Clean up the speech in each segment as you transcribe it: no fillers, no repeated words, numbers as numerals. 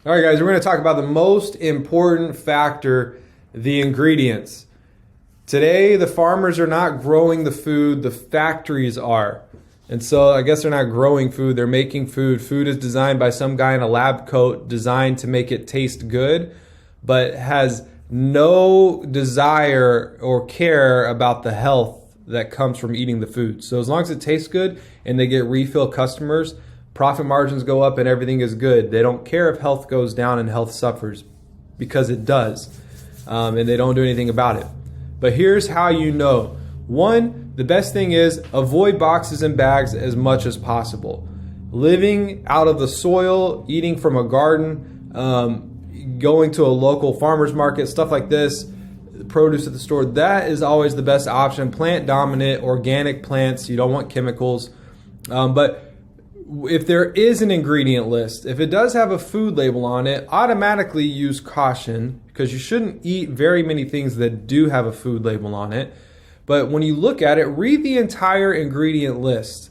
All right, guys, we're going to talk about the most important factor, the ingredients. Today, the farmers are not growing the food, the factories are. And so I guess they're not growing food, they're making food. Food is designed by some guy in a lab coat, designed to make it taste good, but has no desire or care about the health that comes from eating the food. So as long as it tastes good and they get refill customers, profit margins go up and everything is good. They don't care if health goes down and health suffers, because it does. And they don't do anything about it. But here's how you know. One, the best thing is avoid boxes and bags as much as possible. Living out of the soil, eating from a garden, going to a local farmer's market, stuff like this, produce at the store, that is always the best option. Plant dominant, organic plants. You don't want chemicals. But if there is an ingredient list, if it does have a food label on it, automatically use caution, because you shouldn't eat very many things that do have a food label on it. But when you look at it, read the entire ingredient list.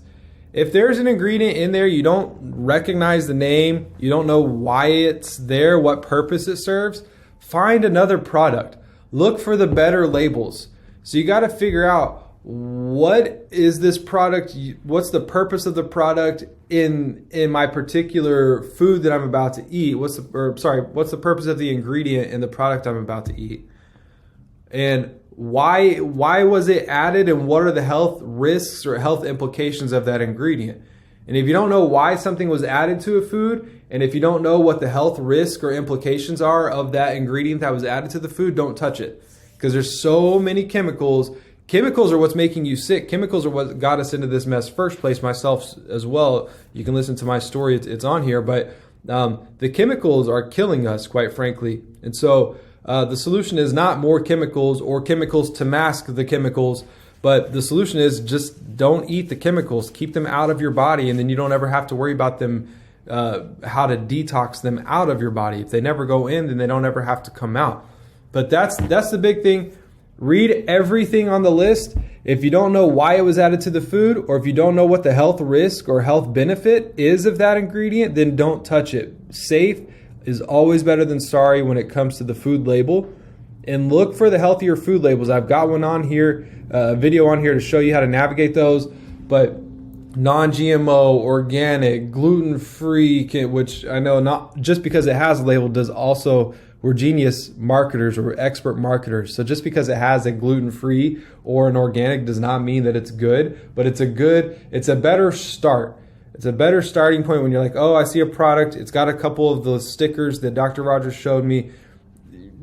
If there's an ingredient in there, you don't recognize the name, you don't know why it's there, what purpose it serves, find another product. Look for the better labels. So you got to figure out, what is this product? What's the purpose of the product in my particular food that I'm about to eat? What's the purpose of the ingredient in the product I'm about to eat? And why was it added, and what are the health risks or health implications of that ingredient? And if you don't know why something was added to a food, and if you don't know what the health risk or implications are of that ingredient that was added to the food, don't touch it. Because there's so many chemicals. Chemicals are what's making you sick. Chemicals are what got us into this mess first place, myself as well. You can listen to my story, it's on here. But the chemicals are killing us, quite frankly. And so the solution is not more chemicals or chemicals to mask the chemicals, but the solution is just don't eat the chemicals. Keep them out of your body, and then you don't ever have to worry about them, how to detox them out of your body. If they never go in, then they don't ever have to come out. But that's the big thing. Read everything on the list. If you don't know why it was added to the food, or if you don't know what the health risk or health benefit is of that ingredient, then don't touch it. Safe is always better than sorry when it comes to the food label. And look for the healthier food labels. I've got one on here, a video on here to show you how to navigate those. But non-GMO, organic, gluten-free, which I know not just because it has a label does also. We're genius marketers, or expert marketers. So just because it has a gluten-free or an organic does not mean that it's good, but it's a better start. It's a better starting point when you're like, oh, I see a product, it's got a couple of those stickers that Dr. Rogers showed me.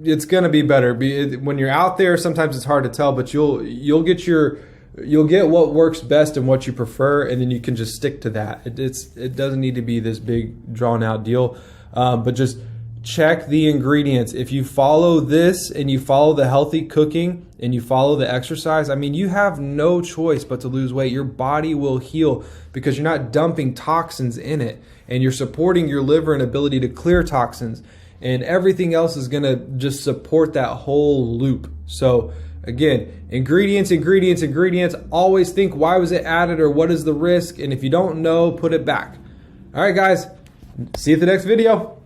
It's gonna be better. When you're out there, sometimes it's hard to tell, but you'll get what works best and what you prefer, and then you can just stick to that. It doesn't need to be this big drawn out deal, but just check the ingredients. If you follow this and you follow the healthy cooking and you follow the exercise, I mean, you have no choice but to lose weight. Your body will heal because you're not dumping toxins in it, and you're supporting your liver and ability to clear toxins, and everything else is going to just support that whole loop. So again, ingredients. Always think, why was it added, or what is the risk? And if you don't know, put it back. All right, guys, see you at the next video.